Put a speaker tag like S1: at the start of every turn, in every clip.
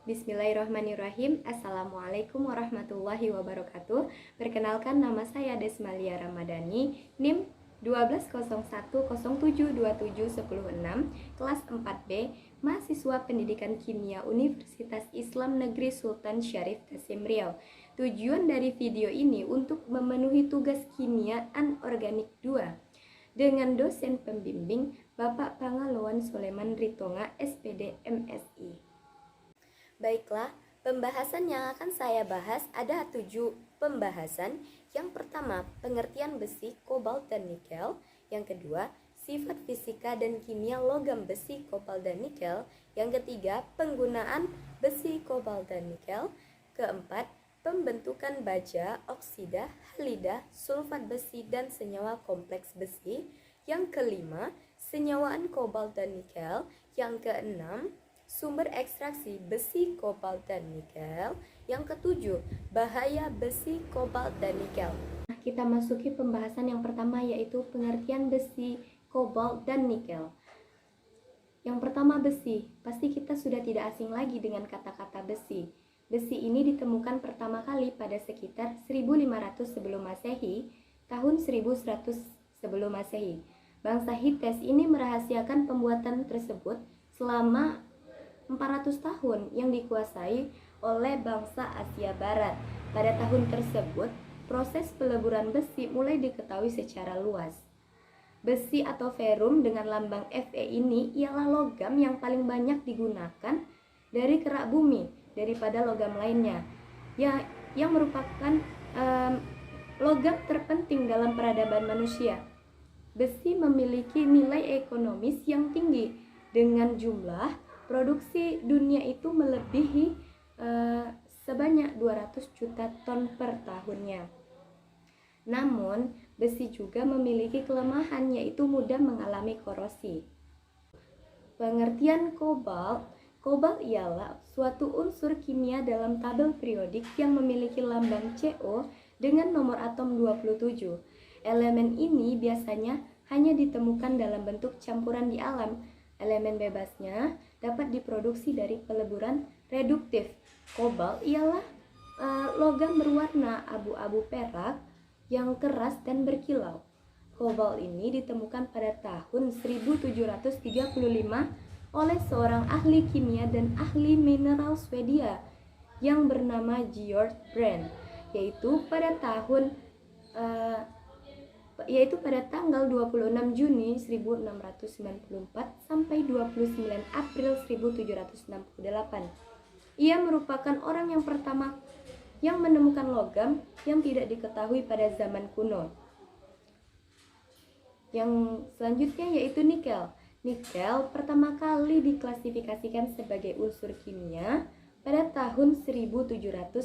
S1: Bismillahirrahmanirrahim. Assalamualaikum warahmatullahi wabarakatuh. Perkenalkan, nama saya Desmalia Ramadhani, NIM 120107271006, kelas 4B, mahasiswa Pendidikan Kimia Universitas Islam Negeri Sultan Syarif Qasim Riau. Tujuan dari video ini untuk memenuhi tugas kimia anorganik 2 dengan dosen pembimbing Bapak Pangaloan Soleman Ritonga, SPD MSI. Baiklah, pembahasan yang akan saya bahas ada 7 pembahasan. Yang pertama, pengertian besi, kobalt, dan nikel. Yang kedua, sifat fisika dan kimia logam besi, kobalt, dan nikel. Yang ketiga, penggunaan besi, kobalt, dan nikel. Keempat, pembentukan baja, oksida, halida, sulfat besi, dan senyawa kompleks besi. Yang kelima, senyawaan kobalt dan nikel. Yang keenam, sumber ekstraksi besi, kobalt, dan nikel. Yang ketujuh, bahaya besi, kobalt, dan nikel. Kita masuki pembahasan yang pertama, yaitu pengertian besi, kobalt, dan nikel. Yang pertama, besi. Pasti kita sudah tidak asing lagi dengan kata-kata besi. Besi ini ditemukan pertama kali pada sekitar 1500 sebelum Masehi, tahun 1100 sebelum Masehi. Bangsa Hittite ini merahasiakan pembuatan tersebut selama 400 tahun yang dikuasai oleh bangsa Asia Barat. Pada tahun tersebut, proses peleburan besi mulai diketahui secara luas. Besi atau ferum dengan lambang Fe ini ialah logam yang paling banyak digunakan dari kerak bumi daripada logam lainnya, yang merupakan logam terpenting dalam peradaban manusia. Besi memiliki nilai ekonomis yang tinggi dengan jumlah produksi dunia itu melebihi sebanyak 200 juta ton per tahunnya. Namun, besi juga memiliki kelemahan, yaitu mudah mengalami korosi. Pengertian kobalt. Kobalt ialah suatu unsur kimia dalam tabel periodik yang memiliki lambang Co dengan nomor atom 27. Elemen ini biasanya hanya ditemukan dalam bentuk campuran di alam. Elemen bebasnya dapat diproduksi dari peleburan reduktif. Kobalt ialah logam berwarna abu-abu perak yang keras dan berkilau. Kobalt ini ditemukan pada tahun 1735 oleh seorang ahli kimia dan ahli mineral Swedia yang bernama Georg Brandt, yaitu pada tanggal 26 Juni 1694 sampai 29 April 1768. Ia merupakan orang yang pertama yang menemukan logam yang tidak diketahui pada zaman kuno. Yang selanjutnya yaitu nikel. Nikel pertama kali diklasifikasikan sebagai unsur kimia pada tahun 1751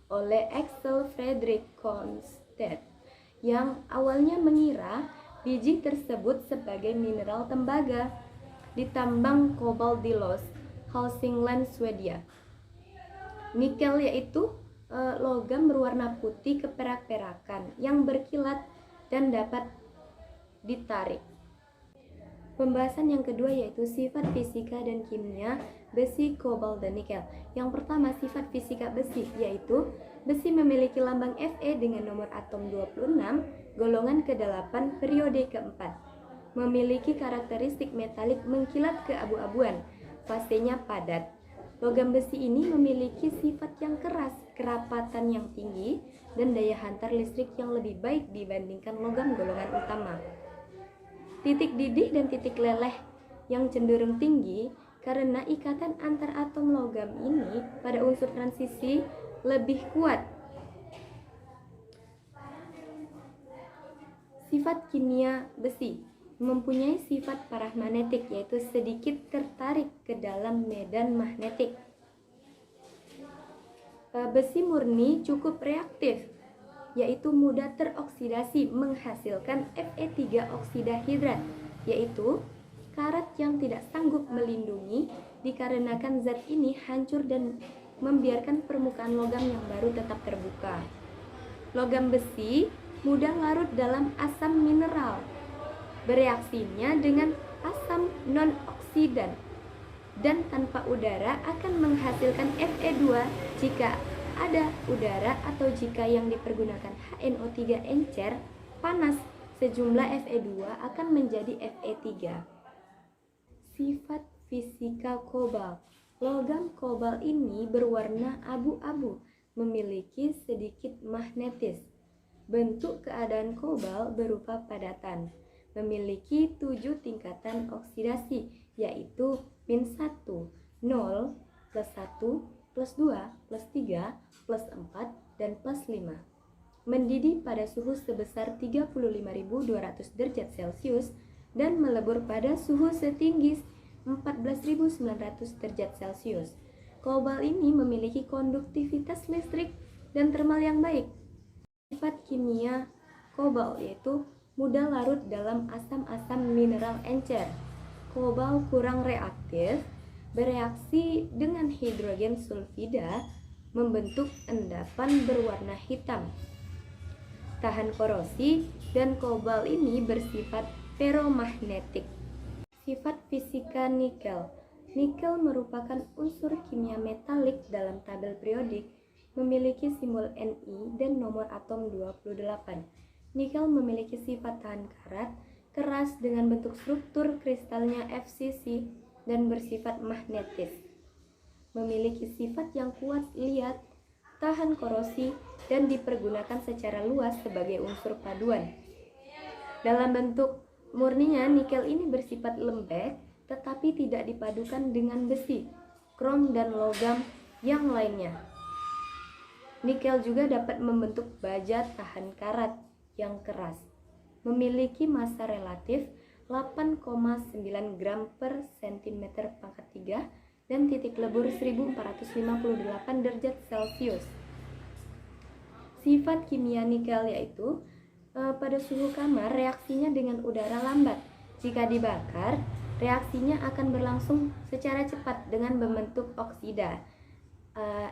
S1: oleh Axel Friedrich Konstedt, yang awalnya mengira biji tersebut sebagai mineral tembaga di tambang kobalt di Los Hälsingland, Swedia. Nikel yaitu logam berwarna putih keperak-perakan yang berkilat dan dapat ditarik. Pembahasan yang kedua yaitu sifat fisika dan kimia besi, kobalt, dan nikel. Yang pertama, sifat fisika besi, yaitu besi memiliki lambang Fe dengan nomor atom 26, golongan ke-8, periode ke-4. Memiliki karakteristik metalik mengkilat keabu-abuan, fasenya padat. Logam besi ini memiliki sifat yang keras, kerapatan yang tinggi, dan daya hantar listrik yang lebih baik dibandingkan logam golongan utama. Titik didih dan titik leleh yang cenderung tinggi karena ikatan antar atom logam ini pada unsur transisi lebih kuat. Sifat kimia besi mempunyai sifat paramagnetik, yaitu sedikit tertarik ke dalam medan magnetik. Besi murni cukup reaktif, yaitu mudah teroksidasi menghasilkan Fe3 oksida hidrat, yaitu karat yang tidak sanggup melindungi dikarenakan zat ini hancur dan membiarkan permukaan logam yang baru tetap terbuka. Logam besi mudah larut dalam asam mineral, bereaksinya dengan asam non-oksidan dan tanpa udara akan menghasilkan Fe2 jika ada udara, atau jika yang dipergunakan HNO3 encer panas, sejumlah Fe2 akan menjadi Fe3. Sifat fisika kobalt. Logam kobalt ini berwarna abu-abu, memiliki sedikit magnetis. Bentuk keadaan kobalt berupa padatan, memiliki 7 tingkatan oksidasi, yaitu -1, 0, +1, +2, +3, +4, dan +5. Mendidih pada suhu sebesar 35.200 derajat Celcius dan melebur pada suhu setinggi 14.900 derajat Celcius. Kobalt ini memiliki konduktivitas listrik dan termal yang baik. Sifat kimia kobalt yaitu mudah larut dalam asam-asam mineral encer. Kobalt kurang reaktif, bereaksi dengan hidrogen sulfida membentuk endapan berwarna hitam. Tahan korosi, dan kobalt ini bersifat ferromagnetik. Sifat fisika nikel. Nikel merupakan unsur kimia metalik dalam tabel periodik, memiliki simbol Ni dan nomor atom 28. Nikel memiliki sifat tahan karat, keras dengan bentuk struktur kristalnya FCC dan bersifat magnetis. Memiliki sifat yang kuat liat, tahan korosi, dan dipergunakan secara luas sebagai unsur paduan. Dalam bentuk murninya, nikel ini bersifat lembek, tetapi tidak dipadukan dengan besi, krom, dan logam yang lainnya. Nikel juga dapat membentuk baja tahan karat yang keras. Memiliki massa relatif 8,9 gram per cm pangkat 3 dan titik lebur 1458 derajat Celcius. Sifat kimia nikel yaitu pada suhu kamar reaksinya dengan udara lambat. Jika dibakar, reaksinya akan berlangsung secara cepat dengan membentuk oksida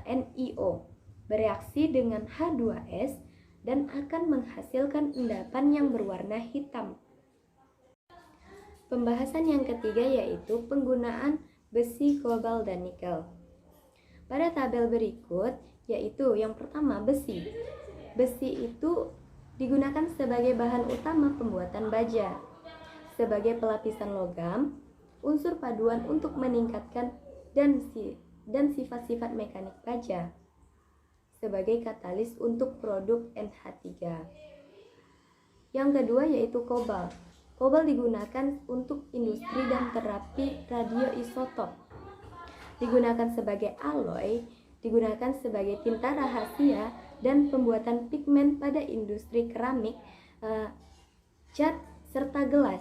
S1: NiO, bereaksi dengan H2S dan akan menghasilkan endapan yang berwarna hitam. Pembahasan yang ketiga yaitu penggunaan besi, kobalt, dan nikel. Pada tabel berikut yaitu yang pertama besi. Besi itu digunakan sebagai bahan utama pembuatan baja, sebagai pelapisan logam, unsur paduan untuk meningkatkan dan sifat-sifat mekanik baja, sebagai katalis untuk produk NH3. Yang kedua yaitu kobalt. Kobalt digunakan untuk industri dan terapi radioisotop. Digunakan sebagai alloy, digunakan sebagai tinta rahasia dan pembuatan pigmen pada industri keramik, cat, serta gelas.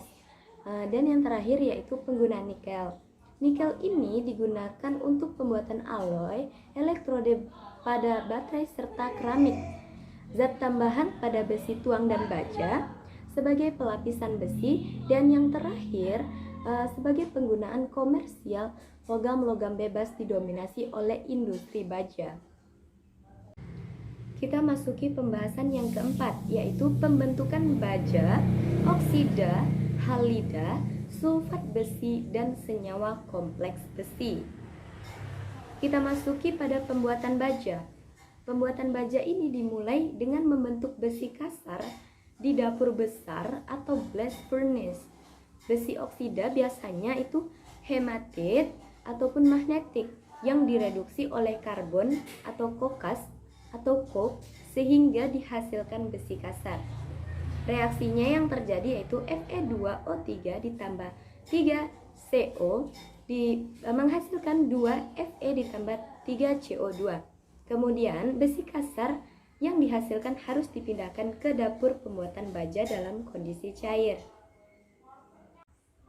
S1: Dan yang terakhir yaitu penggunaan nikel. Nikel ini digunakan untuk pembuatan alloy, elektrode pada baterai serta keramik, zat tambahan pada besi tuang dan baja, sebagai pelapisan besi, dan yang terakhir sebagai penggunaan komersial logam-logam bebas didominasi oleh industri baja. Kita masuki pembahasan yang keempat, yaitu pembentukan baja, oksida, halida, sulfat besi, dan senyawa kompleks besi. Kita masuki pada pembuatan baja. Pembuatan baja ini dimulai dengan membentuk besi kasar di dapur besar atau blast furnace. Besi oksida biasanya itu hematit ataupun magnetik yang direduksi oleh karbon atau kokas atau coke sehingga dihasilkan besi kasar. Reaksinya yang terjadi yaitu Fe2O3 ditambah 3CO menghasilkan 2 Fe ditambah 3 CO2. Kemudian besi kasar yang dihasilkan harus dipindahkan ke dapur pembuatan baja dalam kondisi cair.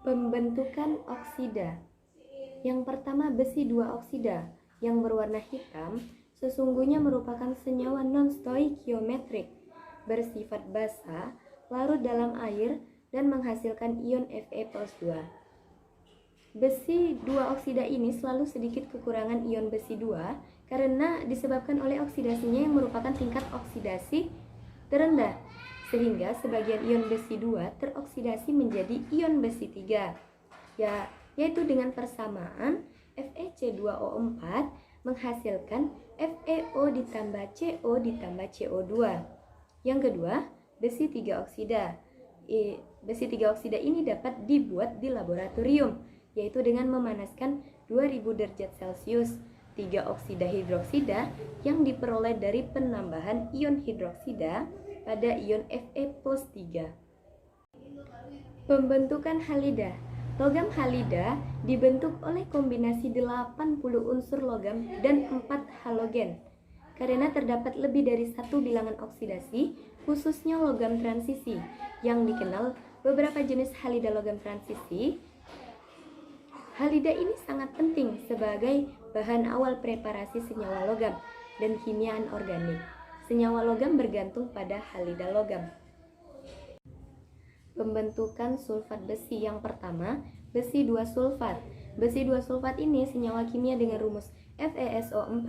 S1: Pembentukan oksida. Yang pertama, besi 2 oksida yang berwarna hitam sesungguhnya merupakan senyawa non-stoikiometrik, bersifat basa, larut dalam air, dan menghasilkan ion Fe+2. Besi 2 oksida ini selalu sedikit kekurangan ion besi 2 karena disebabkan oleh oksidasinya yang merupakan tingkat oksidasi terendah, sehingga sebagian ion besi 2 teroksidasi menjadi ion besi 3, yaitu dengan persamaan FeC2O4 menghasilkan FeO ditambah CO ditambah CO2. Yang kedua, besi 3 oksida. Besi 3 oksida ini dapat dibuat di laboratorium, yaitu dengan memanaskan 2000 derajat Celcius. 3 oksida hidroksida yang diperoleh dari penambahan ion hidroksida pada ion Fe+3. Pembentukan halida. Logam halida dibentuk oleh kombinasi 80 unsur logam dan 4 halogen. Karena terdapat lebih dari satu bilangan oksidasi, khususnya logam transisi, yang dikenal beberapa jenis halida logam transisi. Halida ini sangat penting sebagai bahan awal preparasi senyawa logam dan kimia anorganik. Senyawa logam bergantung pada halida logam. Pembentukan sulfat besi. Yang pertama, besi 2 sulfat. Besi 2 sulfat ini senyawa kimia dengan rumus FeSO4.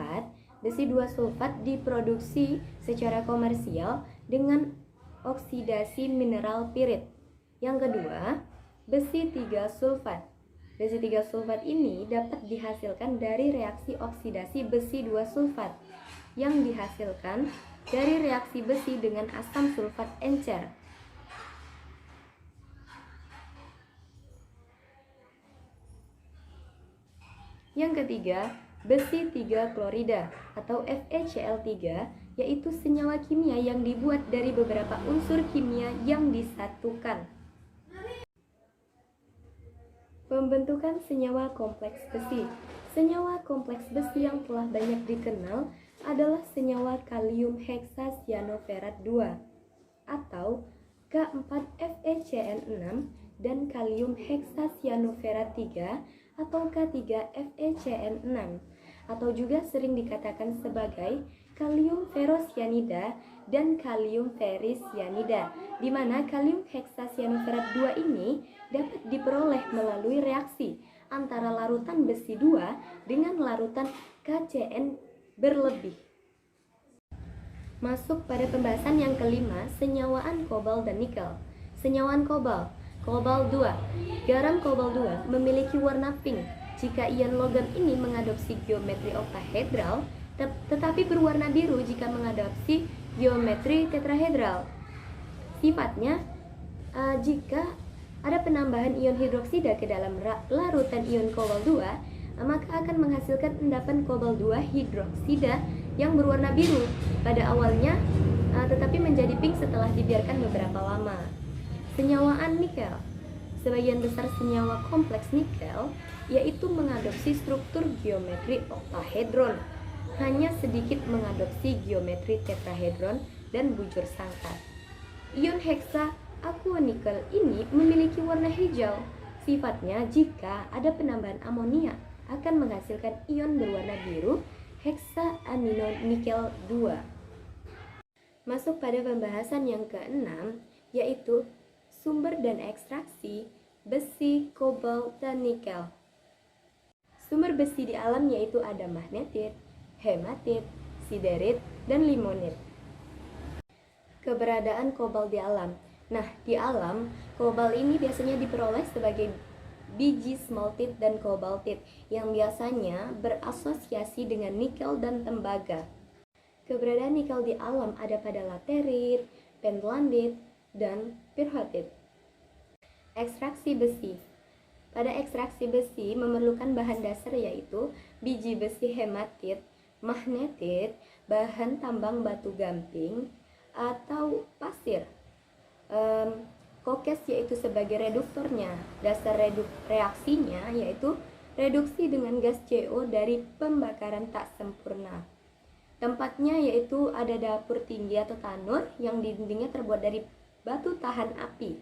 S1: Besi 2 sulfat diproduksi secara komersial dengan oksidasi mineral pirit. Yang kedua, besi 3 sulfat. Besi 3 sulfat ini dapat dihasilkan dari reaksi oksidasi besi 2 sulfat yang dihasilkan dari reaksi besi dengan asam sulfat encer. Yang ketiga, besi 3 klorida atau FeCl3, yaitu senyawa kimia yang dibuat dari beberapa unsur kimia yang disatukan. Pembentukan senyawa kompleks besi. Senyawa kompleks besi yang telah banyak dikenal adalah senyawa kalium heksasianoferat 2 atau K4FeCN6 dan kalium heksasianoferat 3 atau K3FeCN6 atau juga sering dikatakan sebagai kalium ferrosianida dan kalium ferrisianida, di mana kalium heksasianoferat 2 ini dapat diperoleh melalui reaksi antara larutan besi 2 dengan larutan KCN berlebih. Masuk pada pembahasan yang kelima, senyawaan kobalt dan nikel. Senyawaan kobalt. Kobalt 2. Garam kobalt 2 memiliki warna pink jika ion logam ini mengadopsi geometri oktahedral, tetapi berwarna biru jika mengadopsi geometri tetrahedral. Sifatnya, jika ada penambahan ion hidroksida ke dalam larutan ion kobalt 2, maka akan menghasilkan endapan kobalt 2 hidroksida yang berwarna biru pada awalnya, tetapi menjadi pink setelah dibiarkan beberapa lama. Senyawaan nikel. Sebagian besar senyawa kompleks nikel yaitu mengadopsi struktur geometri oktahedron, hanya sedikit mengadopsi geometri tetrahedron dan bujur sangkar. Ion heksa aquanikel ini memiliki warna hijau. Sifatnya, jika ada penambahan amonia akan menghasilkan ion berwarna biru heksaamino nikel 2. Masuk pada pembahasan yang keenam, yaitu sumber dan ekstraksi besi, kobalt, dan nikel. Sumber besi di alam yaitu ada magnetit, hematit, siderit, dan limonit. Keberadaan kobalt di alam. Nah, di alam, kobalt ini biasanya diperoleh sebagai biji smaltit dan kobaltit yang biasanya berasosiasi dengan nikel dan tembaga. Keberadaan nikel di alam ada pada laterit, pentlandit, dan pirrotit. Ekstraksi besi. Pada ekstraksi besi memerlukan bahan dasar yaitu biji besi hematit, magnetit, bahan tambang batu gamping, atau pasir. Kokes yaitu sebagai reduktornya. Dasar reaksinya yaitu reduksi dengan gas CO dari pembakaran tak sempurna. Tempatnya yaitu ada dapur tinggi atau tanur yang dindingnya terbuat dari batu tahan api.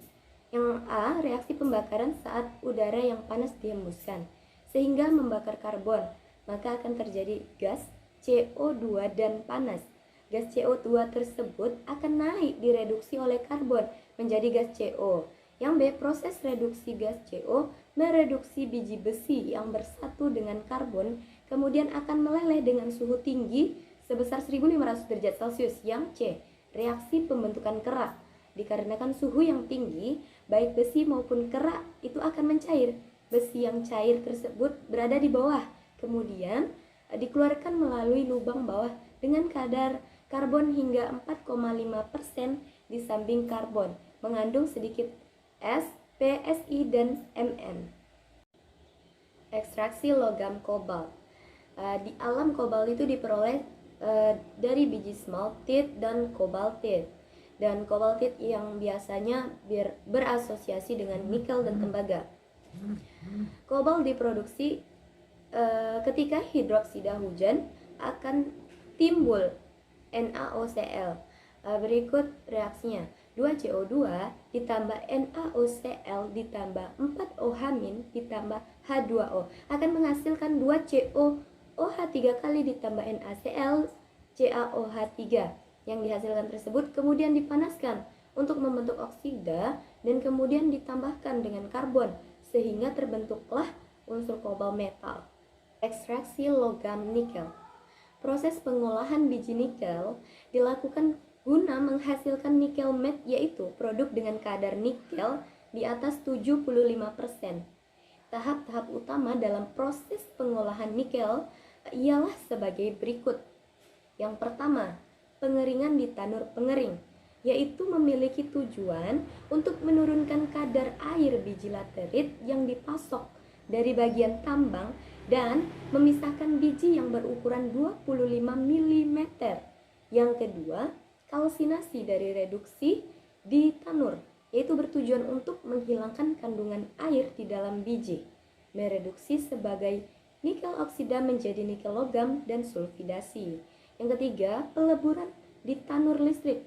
S1: Yang A, reaksi pembakaran saat udara yang panas dihembuskan sehingga membakar karbon, maka akan terjadi gas CO2 dan panas. Gas CO2 tersebut akan naik direduksi oleh karbon menjadi gas CO. Yang B, proses reduksi gas CO mereduksi biji besi yang bersatu dengan karbon, kemudian akan meleleh dengan suhu tinggi sebesar 1500 derajat Celcius. Yang C, reaksi pembentukan kerak. Dikarenakan suhu yang tinggi, baik besi maupun kerak itu akan mencair. Besi yang cair tersebut berada di bawah kemudian dikeluarkan melalui lubang bawah dengan kadar karbon hingga 4,5% di samping karbon, mengandung sedikit S, P, Si, dan Mn. Ekstraksi logam kobalt. Di alam kobalt itu diperoleh dari biji smaltit dan kobaltit. Dan kobaltit yang biasanya berasosiasi dengan nikel dan tembaga. Kobalt diproduksi ketika hidroksida hujan akan timbul NaOCl. Berikut reaksinya. 2CO2 ditambah NaOCl ditambah 4OH- ditambah H2O akan menghasilkan 2COOH 3 kali ditambah NaCl CaOH3. Yang dihasilkan tersebut kemudian dipanaskan untuk membentuk oksida dan kemudian ditambahkan dengan karbon sehingga terbentuklah unsur kobalt metal. Ekstraksi logam nikel. Proses pengolahan biji nikel dilakukan guna menghasilkan nikel matte, yaitu produk dengan kadar nikel di atas 75%. Tahap-tahap utama dalam proses pengolahan nikel ialah sebagai berikut. Yang pertama, pengeringan di tanur pengering, yaitu memiliki tujuan untuk menurunkan kadar air biji laterit yang dipasok dari bagian tambang dan memisahkan biji yang berukuran 25 mm. Yang kedua, kalsinasi dari reduksi di tanur, yaitu bertujuan untuk menghilangkan kandungan air di dalam biji, mereduksi sebagai nikel oksida menjadi nikel logam, dan sulfidasi. Yang ketiga, peleburan di tanur listrik,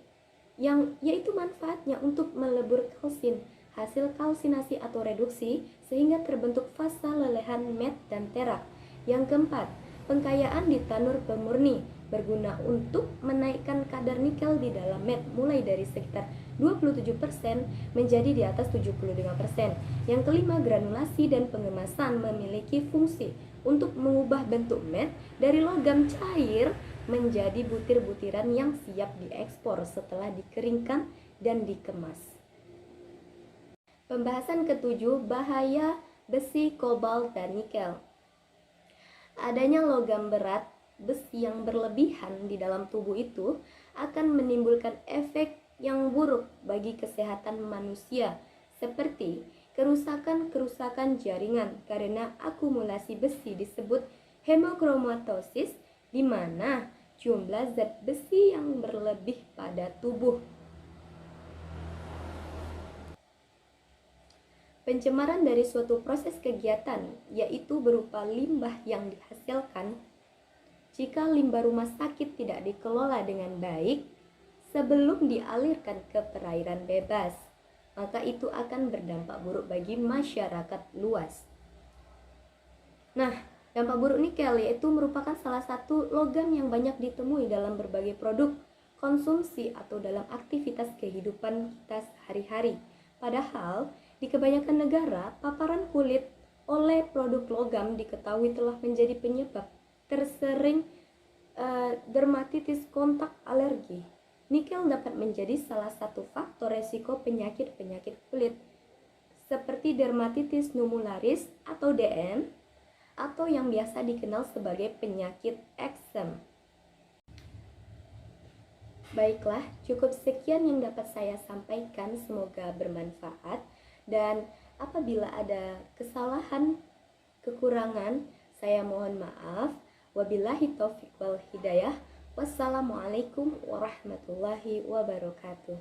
S1: yang yaitu manfaatnya untuk melebur kalsin hasil kalsinasi atau reduksi sehingga terbentuk fasa lelehan matte dan terak. Yang keempat, pengkayaan di tanur pemurni berguna untuk menaikkan kadar nikel di dalam matte mulai dari sekitar 27% menjadi di atas 75%. Yang kelima, granulasi dan pengemasan memiliki fungsi untuk mengubah bentuk matte dari logam cair menjadi butir-butiran yang siap diekspor setelah dikeringkan dan dikemas. Pembahasan ketujuh, bahaya besi, kobalt, dan nikel. Adanya logam berat besi yang berlebihan di dalam tubuh itu akan menimbulkan efek yang buruk bagi kesehatan manusia, seperti kerusakan jaringan karena akumulasi besi disebut hemochromatosis, di mana jumlah zat besi yang berlebih pada tubuh. Pencemaran dari suatu proses kegiatan, yaitu berupa limbah yang dihasilkan. Jika limbah rumah sakit tidak dikelola dengan baik sebelum dialirkan ke perairan bebas, maka itu akan berdampak buruk bagi masyarakat luas. Nah, dampak buruk nikel yaitu merupakan salah satu logam yang banyak ditemui dalam berbagai produk konsumsi atau dalam aktivitas kehidupan kita sehari-hari. Padahal, di kebanyakan negara, paparan kulit oleh produk logam diketahui telah menjadi penyebab tersering dermatitis kontak alergi. Nikel dapat menjadi salah satu faktor resiko penyakit-penyakit kulit seperti dermatitis numularis atau DM, atau yang biasa dikenal sebagai penyakit eksem. Baiklah, cukup sekian yang dapat saya sampaikan, semoga bermanfaat. Dan apabila ada kesalahan, kekurangan, saya mohon maaf. Wabillahi taufiq wal hidayah. Wassalamualaikum warahmatullahi wabarakatuh.